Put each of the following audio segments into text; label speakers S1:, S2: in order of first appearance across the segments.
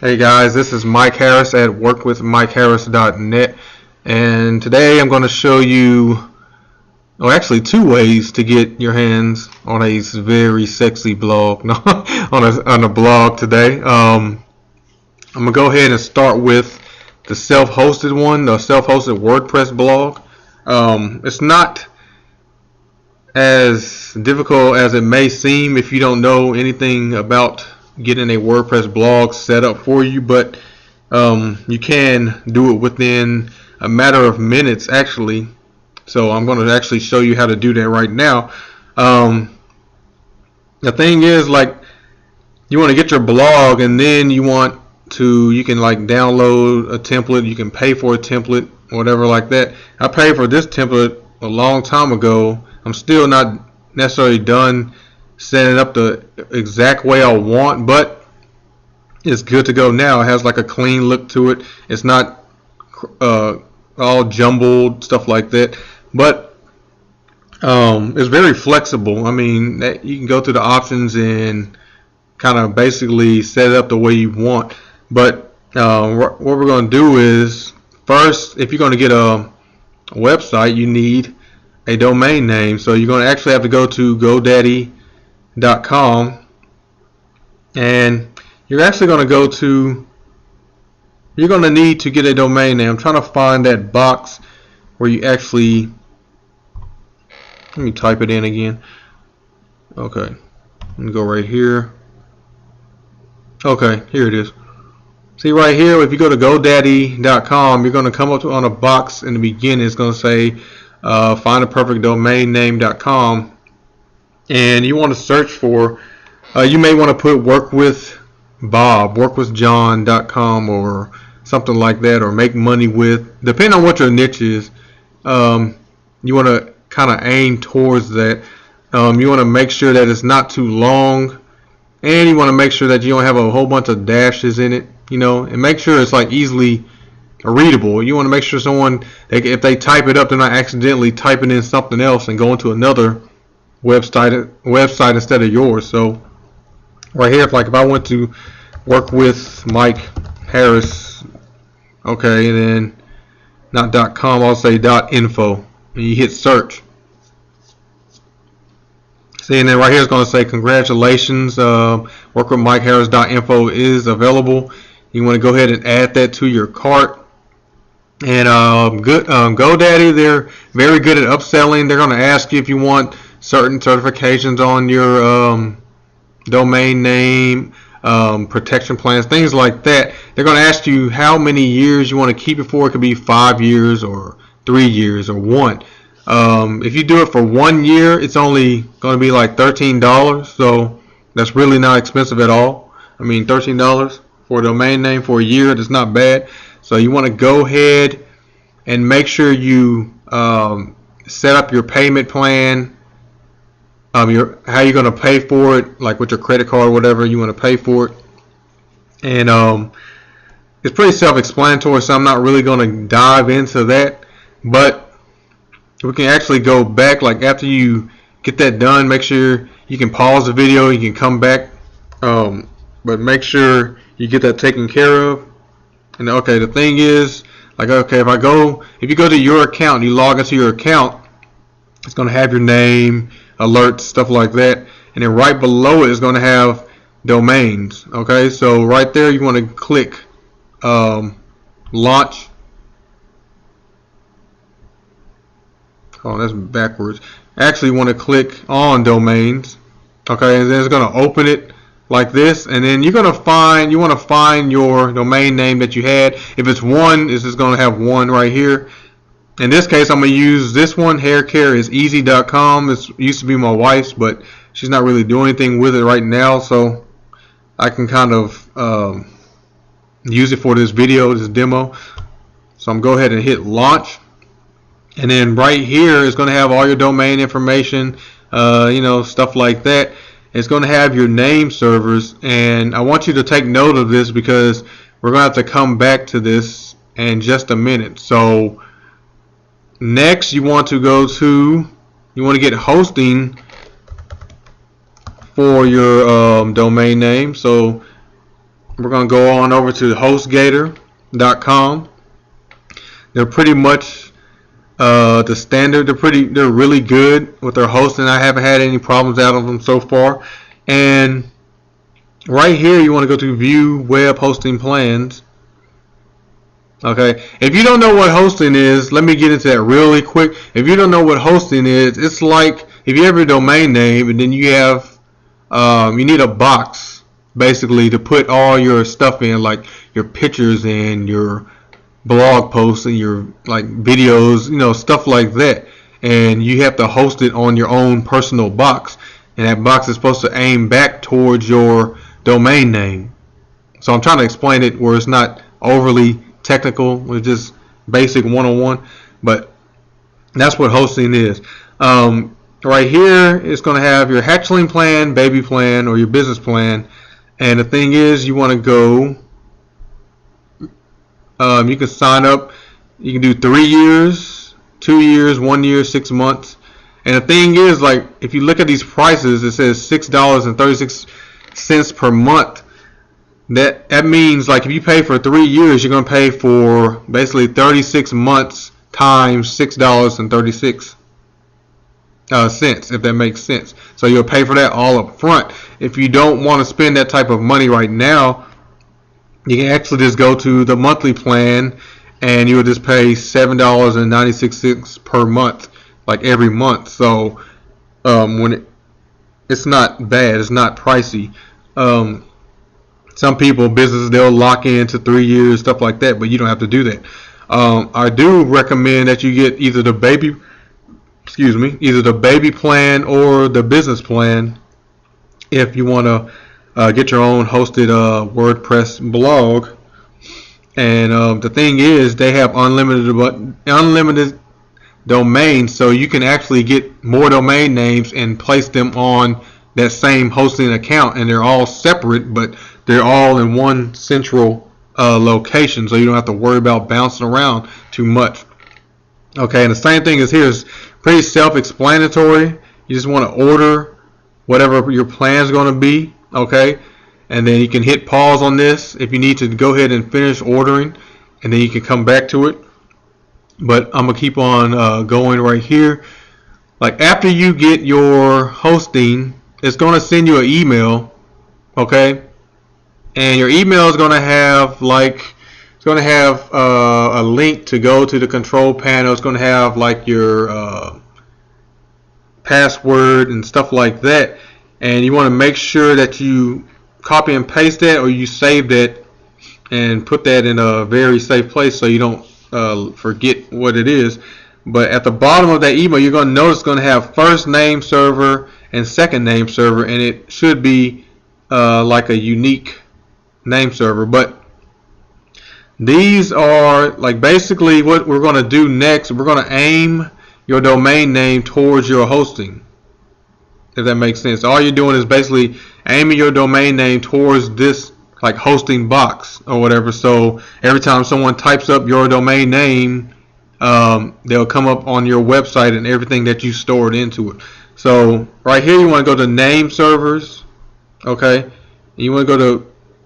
S1: Hey guys, this is Mike Harris at workwithmikeharris.net, and today I'm going to show you, well, actually two ways to get your hands on a very sexy blog. No, on a blog today. I'm going to go ahead and start with the self-hosted one, the self-hosted WordPress blog. It's not as difficult as it may seem if you don't know anything about getting a WordPress blog set up for you, but you can do it within a matter of minutes actually. So I'm going to actually show you how to do that right now. The thing is, like, you want to get your blog, and then you can like download a template. You can pay for a template, whatever like that. I paid for this template a long time ago. I'm still not necessarily done setting up the exact way I want, but it's good to go now. It has like a clean look to it. It's not all jumbled, stuff like that, but it's very flexible. I mean, you can go through the options and kind of basically set it up the way you want. But what we're going to do is, first, if you're going to get a website, you need a domain name. So you're going to actually have to go to GoDaddy.com, and you're actually going to need to get a domain name. I'm trying to find that box where you actually, let me type it in again. Okay, let me go right here. Okay, here it is. See right here, if you go to GoDaddy.com, you're going to come up on a box in the beginning. It's going to say find a perfect domain name.com, and you want to search for, you may want to put workwithjohn.com or something like that, or make money with, depending on what your niche is. You want to kind of aim towards that. You want to make sure that it's not too long, and you want to make sure that you don't have a whole bunch of dashes in it, and make sure it's like easily readable. You want to make sure someone, if they type it up, they're not accidentally typing in something else and going to another website instead of yours. So right here, if I went to work with Mike Harris, okay, and then not .com, I'll say .info, and you hit search. See, and then right here it's going to say congratulations, workwithmikeharris.info is available. You want to go ahead and add that to your cart. And GoDaddy, they're very good at upselling. They're going to ask you if you want certain certifications on your domain name, protection plans, things like that. They're going to ask you how many years you want to keep it for. It could be 5 years or 3 years or 1. If you do it for 1 year, it's only going to be like $13. So that's really not expensive at all. I mean, $13 for a domain name for a year, that's not bad. So you want to go ahead and make sure you set up your payment plan, how you're going to pay for it, like with your credit card or whatever you want to pay for it. And it's pretty self-explanatory, so I'm not really going to dive into that. But we can actually go back, like after you get that done, make sure you can pause the video, you can come back, but make sure you get that taken care of. And okay, the thing is, like, okay, if you go to your account, you log into your account, it's going to have your name, alerts, stuff like that, and then right below it is going to have domains. Okay, so right there you want to click launch. Oh, that's backwards. Actually, you want to click on domains. Okay, and then it's going to open it like this, and then you want to find your domain name that you had. If it's one, it's just going to have one right here. In this case, I'm going to use this one. haircareIsEasy.com. It used to be my wife's, but she's not really doing anything with it right now, so I can kind of use it for this video, this demo. So I'm going to go ahead and hit launch, and then right here is going to have all your domain information, stuff like that. It's going to have your name servers, and I want you to take note of this because we're going to have to come back to this in just a minute. So next, you want to get hosting for your domain name. So we're going to go on over to HostGator.com. They're pretty much the standard. They're really good with their hosting. I haven't had any problems out of them so far. And right here, you want to go to View Web Hosting Plans. Okay, if you don't know what hosting is, let me get into that really quick. If you don't know what hosting is, it's like if you have a domain name and then you have you need a box basically to put all your stuff in, like your pictures and your blog posts and your like videos, stuff like that. And you have to host it on your own personal box, and that box is supposed to aim back towards your domain name. So I'm trying to explain it where it's not overly technical, it's just basic 101, but that's what hosting is. Right here, it's going to have your hatchling plan, baby plan, or your business plan. And the thing is, you want to go, you can sign up, you can do 3 years, 2 years, 1 year, 6 months. And the thing is, like, if you look at these prices, it says $6.36 per month. That means, like, if you pay for 3 years, you're going to pay for basically 36 months times $6.36 cents, if that makes sense. So you'll pay for that all up front. If you don't want to spend that type of money right now, you can actually just go to the monthly plan, and you will just pay $7.96 per month, like every month. So it's not bad, it's not pricey. Some people, businesses, they'll lock into 3 years, stuff like that, but you don't have to do that. I do recommend that you get either the baby plan or the business plan if you want to get your own hosted WordPress blog. And the thing is, they have unlimited domains, so you can actually get more domain names and place them on that same hosting account, and they're all separate, but they're all in one central location, so you don't have to worry about bouncing around too much. Okay, and the same thing is here. Is pretty self-explanatory. You just want to order whatever your plan is going to be. Okay, and then you can hit pause on this if you need to go ahead and finish ordering, and then you can come back to it. But I'm gonna keep on going right here. Like, after you get your hosting, it's going to send you an email. Okay, and your email is going to have a link to go to the control panel. It's going to have like your password and stuff like that, and you want to make sure that you copy and paste that, or you save that and put that in a very safe place so you don't forget what it is. But at the bottom of that email, you're going to notice it's going to have first name server and second name server, and it should be like a unique name server. But these are like basically what we're going to do next. We're going to aim your domain name towards your hosting, if that makes sense. All you're doing is basically aiming your domain name towards this like hosting box or whatever. So every time someone types up your domain name, they'll come up on your website and everything that you stored into it. So right here, you want to go to name servers. Okay, and you want to go to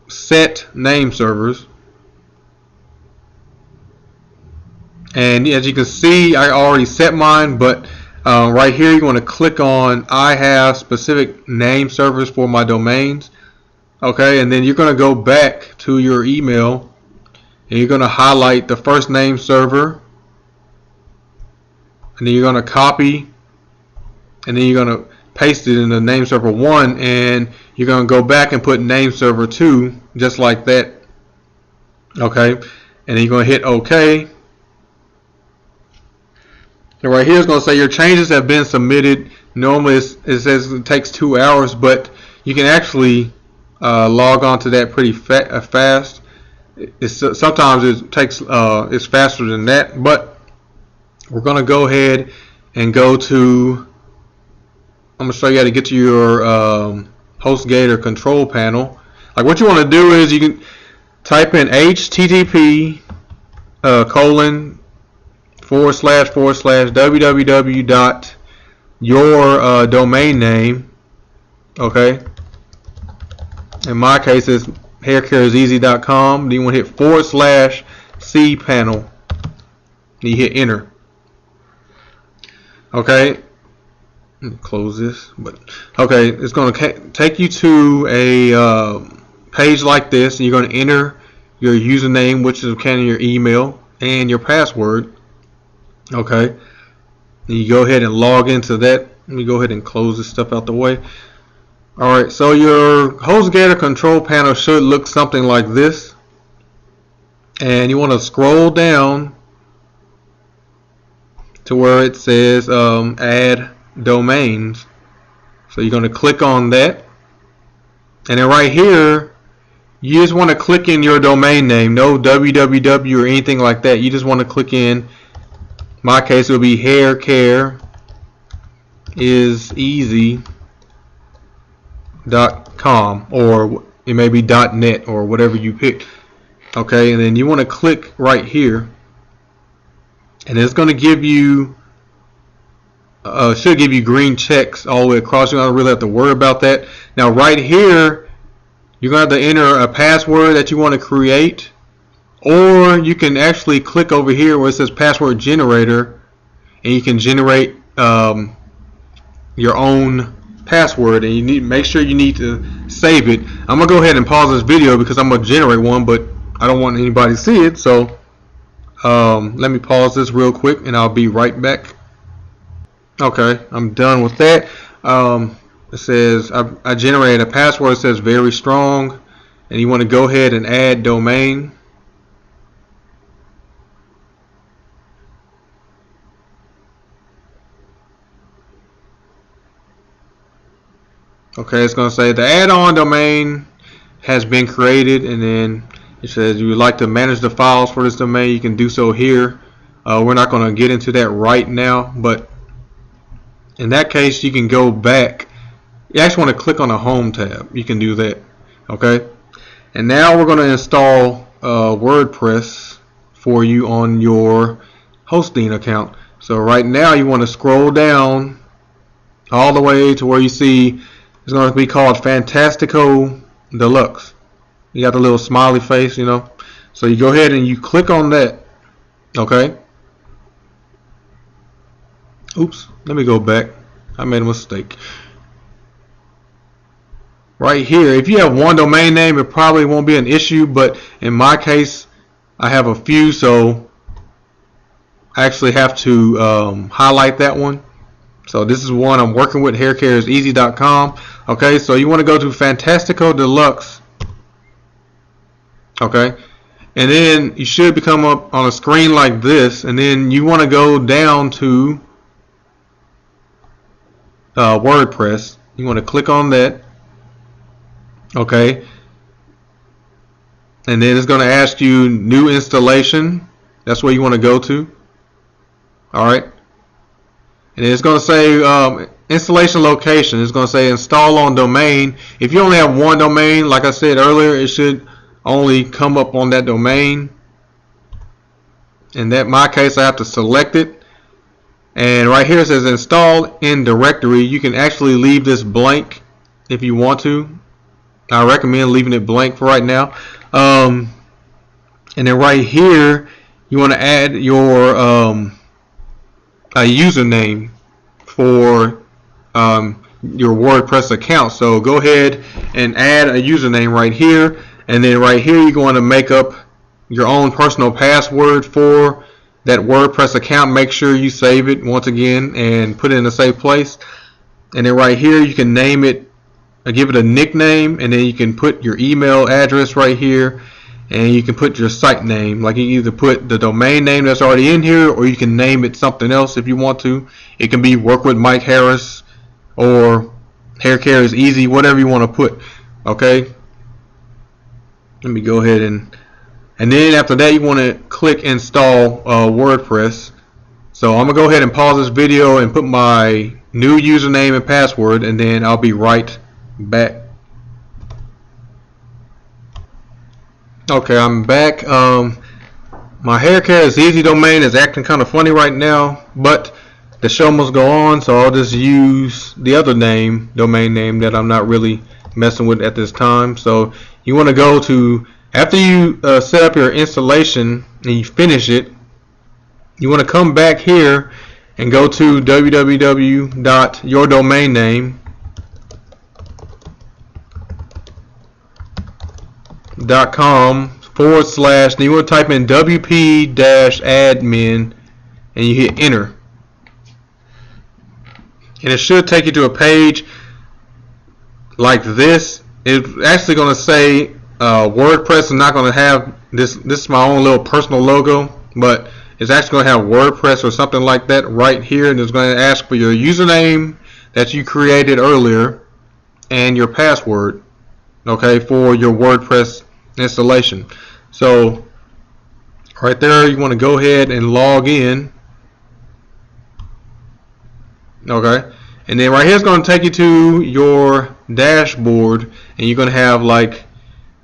S1: set name servers, and as you can see, I already set mine, but right here you want to click on I have specific name servers for my domains. Okay, and then you're going to go back to your email, and you're going to highlight the first name server, and then you're going to copy, and then you're going to paste it in the name server 1, and you're going to go back and put name server 2 just like that. Okay, and then you're going to hit OK. And right here it's going to say your changes have been submitted. Normally it says it takes 2 hours, but you can actually log on to that pretty fast. Sometimes it takes it's faster than that, but we're going to go ahead and go to, I'm going to show you how to get to your HostGator control panel. Like, what you want to do is you can type in http //www.your domain name. Okay, in my case it's haircareseasy.com. Then you want to hit /cpanel. You hit enter. Okay. Let me close this. But okay, it's going to take you to a page like this. And you're going to enter your username, which is kind of your email, and your password. Okay. And you go ahead and log into that. Let me go ahead and close this stuff out the way. Alright, so your HostGator control panel should look something like this. And you want to scroll down to where it says add domains. So you're going to click on that. And then right here, you just want to click in your domain name. No www or anything like that. You just want to click in. My case, it will be haircareseasy.com, or it may be .net or whatever you pick. Okay, and then you want to click right here, and it's going to give you should give you green checks all the way across. You don't really have to worry about that. Now right here, you're going to have to enter a password that you want to create, or you can actually click over here where it says password generator, and you can generate your own password, and you need make sure you need to save it. I'm gonna go ahead and pause this video because I'm gonna generate one, but I don't want anybody to see it. So let me pause this real quick, and I'll be right back. Okay, I'm done with that. It says I generated a password. It says very strong, and you want to go ahead and add domain. Okay, it's going to say the add-on domain has been created, and then it says you would like to manage the files for this domain. You can do so here. We're not going to get into that right now, but in that case, you can go back. You actually want to click on the Home tab. You can do that. Okay, and now we're going to install WordPress for you on your hosting account. So right now, you want to scroll down all the way to where you see it's going to be called Fantastico Deluxe. You got the little smiley face, you know. So you go ahead and you click on that. Okay. Oops. Let me go back. I made a mistake. Right here, if you have one domain name, it probably won't be an issue. But in my case, I have a few, so I actually have to highlight that one. So this is one I'm working with, haircareseasy.com. Okay, so you want to go to Fantastico Deluxe. Okay, and then you should come up on a screen like this, and then you want to go down to WordPress. You want to click on that. Okay, and then it's going to ask you new installation. That's where you want to go to. Alright, and it's going to say installation location. It's going to say install on domain. If you only have one domain, like I said earlier, it should only come up on that domain. In my case, I have to select it. And right here it says install in directory. You can actually leave this blank if you want to. I recommend leaving it blank for right now. And then right here, you want to add your a username for your WordPress account. So go ahead and add a username right here, and then right here you're going to make up your own personal password for that WordPress account. Make sure you save it once again and put it in a safe place. And then right here you can name it, give it a nickname, and then you can put your email address right here, and you can put your site name. Like you either put the domain name that's already in here, or you can name it something else if you want to. It can be Work with Mike Harris or Hair Care is Easy, whatever you want to put. Okay, let me go ahead and then after that you want to click install WordPress. So I'm gonna go ahead and pause this video and put my new username and password, and then I'll be right back. Okay, I'm back. My Hair Care is Easy domain is acting kind of funny right now, but the show must go on, so I'll just use the other domain name that I'm not really messing with at this time. So you want to go to, after you set up your installation and you finish it, you want to come back here and go to www.yourdomainname.com/, then you want to type in wp-admin and you hit enter. And it should take you to a page like this. It's actually going to say WordPress is not going to have this. This is my own little personal logo, but it's actually going to have WordPress or something like that right here, and it's going to ask for your username that you created earlier and your password, okay, for your WordPress installation. So right there, you want to go ahead and log in, okay, and then right here is going to take you to your dashboard, and you're going to have like,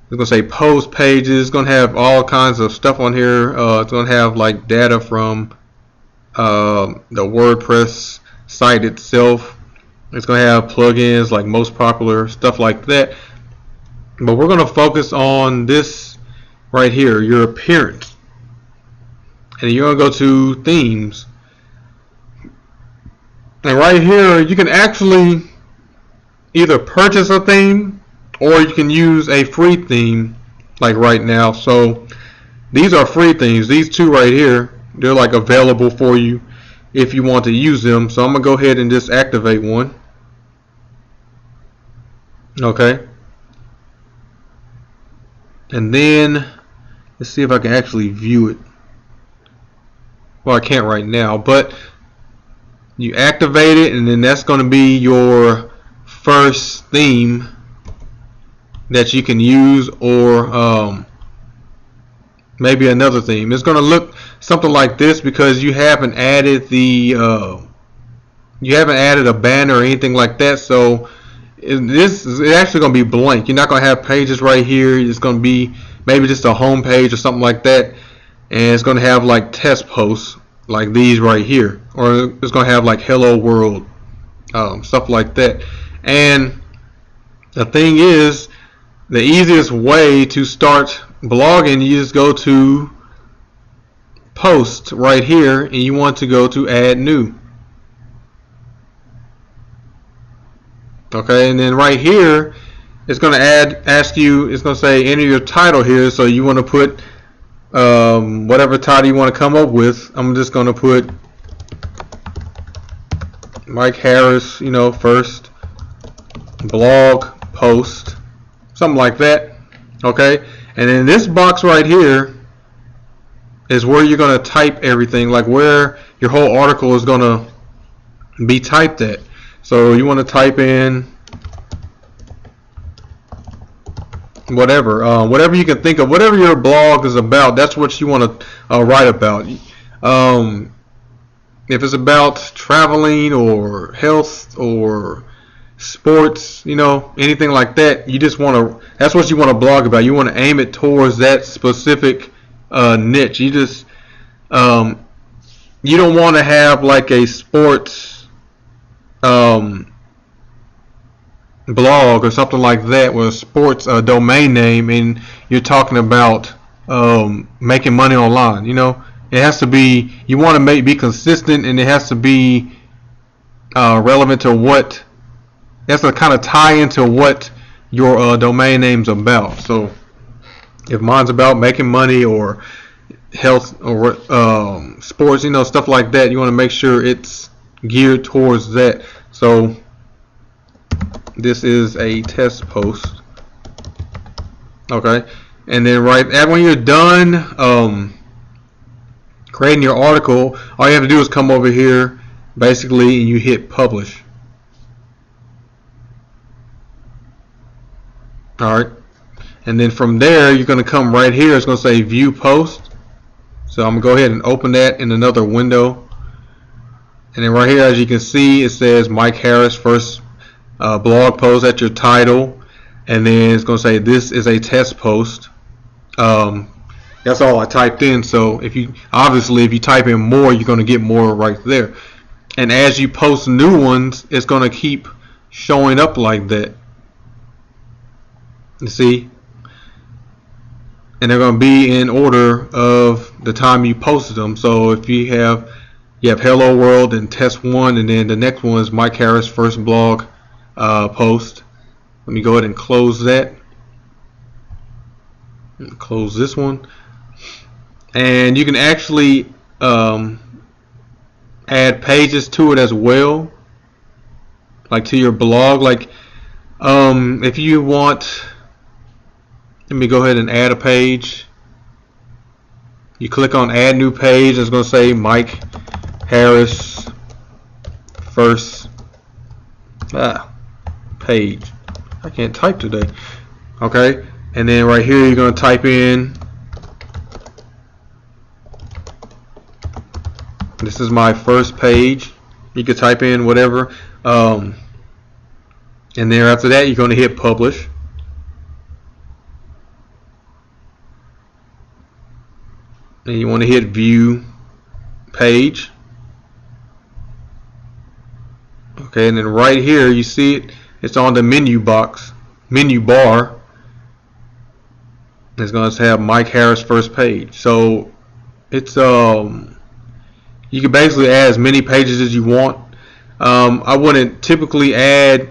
S1: it's going to say post pages. It's going to have all kinds of stuff on here. It's going to have like data from the WordPress site itself. It's going to have plugins like most popular, stuff like that. But we're going to focus on this right here, your appearance. And you're going to go to themes. And right here, you can actually either purchase a theme or you can use a free theme like right now. So these are free themes. These two right here, they're like available for you if you want to use them. So I'm gonna go ahead and just activate one. Okay. And then let's see if I can actually view it. Well, I can't right now, but you activate it, and then that's going to be your first theme that you can use, or maybe another theme. It's going to look something like this because you haven't added the you haven't added a banner or anything like that. So this is actually going to be blank. You're not going to have pages right here. It's going to be maybe just a home page or something like that, and it's going to have like test posts like these right here, or it's going to have like hello world, stuff like that. And the thing is, the easiest way to start blogging, you just go to post right here, and you want to go to add new. Okay, and then right here, it's going to ask you, it's going to say enter your title here. So you want to put whatever title you want to come up with. I'm just going to put Mike Harris, first blog post, something like that. Okay, and then this box right here is where you're going to type everything, like where your whole article is going to be typed at. So you want to type in whatever you can think of, whatever your blog is about. That's what you want to write about. If it's about traveling or health or sports, anything like that, you just want to, that's what you want to blog about. You want to aim it towards that specific niche. You just you don't want to have like a sports blog or something like that with a sports domain name, and you're talking about making money online. It has to be, you want to be consistent, and it has to be relevant to what, it has to kind of tie into what your domain name's about. So if mine's about making money or health or sports, stuff like that, you want to make sure it's geared towards that. So this is a test post. Okay, and then when you're done creating your article, all you have to do is come over here basically and you hit publish. Alright, and then from there you're going to come right here, it's going to say view post. So I'm going to go ahead and open that in another window, and then right here, as you can see, it says Mike Harris first blog post at your title, and then it's going to say this is a test post. That's all I typed in. So if you type in more, you're going to get more right there, and as you post new ones, it's going to keep showing up like that. You see, and they're going to be in order of the time you posted them. So if you have Hello World and Test 1, and then the next one is Mike Harris' first blog post. Let me go ahead and close that. Close this one. And you can actually add pages to it as well, like to your blog. Like if you want, let me go ahead and add a page. You click on add new page. It's going to say Mike Harris first page. I can't type today. Okay, and then right here you're going to type in, this is my first page. You can type in whatever, and then after that you're going to hit publish. And you want to hit view page. Okay, and then right here you see it, it's on the menu bar. It's going to have Mike Harris first page. So it's you can basically add as many pages as you want. I wouldn't typically add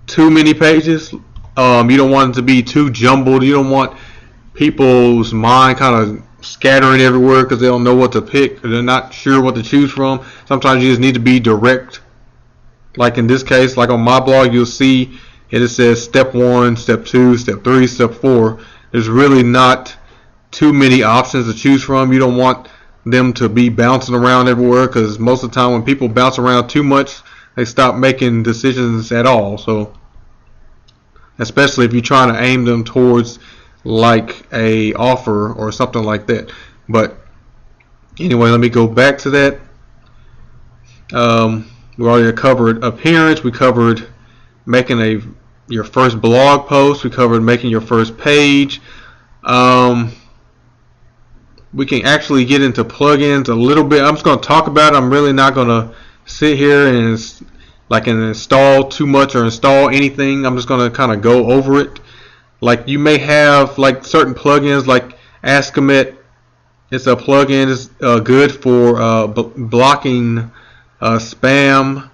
S1: too many pages. You don't want it to be too jumbled. You don't want people's mind kind of scattering everywhere because they don't know what to pick, or they're not sure what to choose from. Sometimes you just need to be direct. Like in this case, like on my blog, you'll see it says step 1, step 2, step 3, step 4. There's really not too many options to choose from. You don't want them to be bouncing around everywhere, because most of the time when people bounce around too much, they stop making decisions at all. So especially if you're trying to aim them towards like a offer or something like that. But anyway, let me go back to that. We already covered appearance. We covered making your first blog post. We covered making your first page. We can actually get into plugins a little bit. I'm just going to talk about it. I'm really not going to sit here and install too much or install anything. I'm just going to kind of go over it. Like you may have like certain plugins like Askomet. It's a plugin. It's good for blocking spam,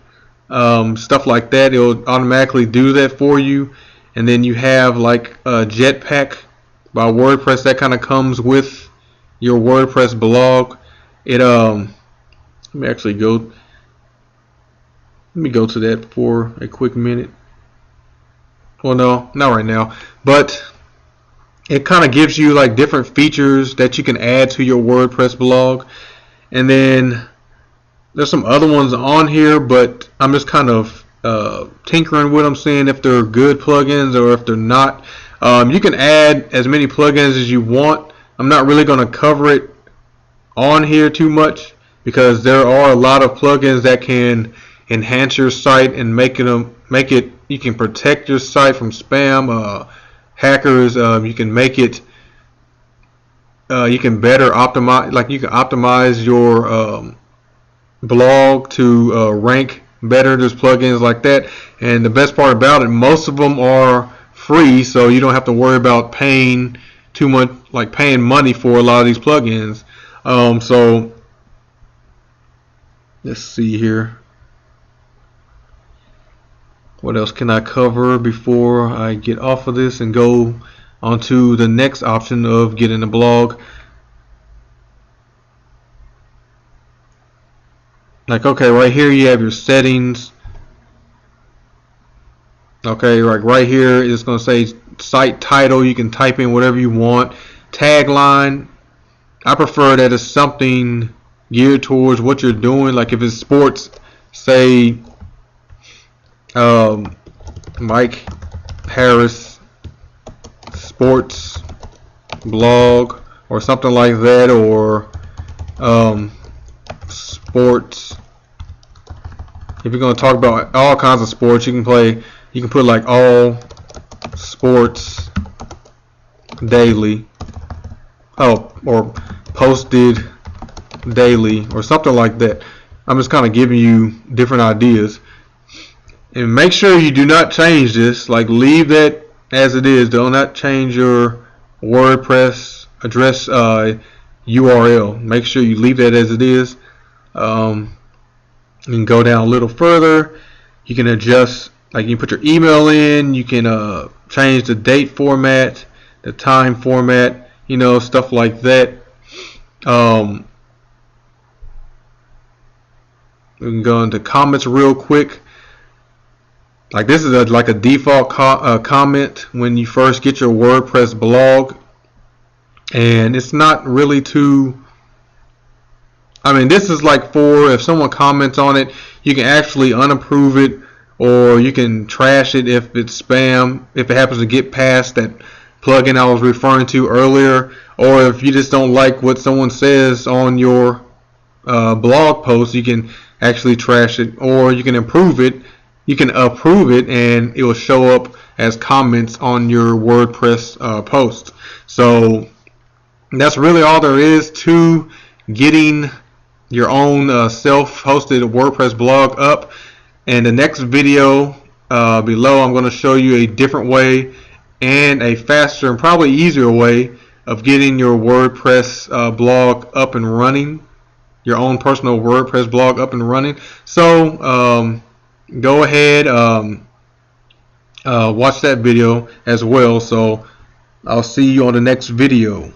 S1: stuff like that. It'll automatically do that for you. And then you have like Jetpack by WordPress that kind of comes with your WordPress blog. Let me go to that for a quick minute. Well, no, not right now, but it kind of gives you like different features that you can add to your WordPress blog. And then there's some other ones on here, but I'm just kind of tinkering with them, seeing if they're good plugins or if they're not. You can add as many plugins as you want. I'm not really going to cover it on here too much, because there are a lot of plugins that can enhance your site and make it you can protect your site from spam, hackers. You can make it you can better optimize, like you can optimize your blog to rank better. There's plugins like that, and the best part about it, most of them are free, so you don't have to worry about paying too much, like paying money for a lot of these plugins. So let's see here. What else can I cover before I get off of this and go on to the next option of getting a blog? Like, okay, right here you have your settings. Okay, like right here it's going to say site title. You can type in whatever you want. Tagline, I prefer that it's something geared towards what you're doing. Like if it's sports, say Mike Harris sports blog or something like that, or sports. If you're going to talk about all kinds of sports, you can put like all sports daily, or posted daily or something like that. I'm just kind of giving you different ideas. And make sure you do not change this. Like leave that as it is. Do not change your WordPress address URL. Make sure you leave that as it is. You can go down a little further. You can adjust, like you can put your email in. You can change the date format, the time format, stuff like that. We can go into comments real quick. Like this is like a default comment when you first get your WordPress blog, and it's not really too. I mean, this is like for if someone comments on it, you can actually unapprove it, or you can trash it if it's spam, if it happens to get past that plugin I was referring to earlier, or if you just don't like what someone says on your blog post, you can actually trash it, or you can approve it. You can approve it, and it will show up as comments on your WordPress post. So that's really all there is to getting your own self-hosted WordPress blog up. And the next video below, I'm going to show you a different way and a faster and probably easier way of getting your WordPress blog up and running, your own personal WordPress blog up and running. So go ahead, watch that video as well. So I'll see you on the next video.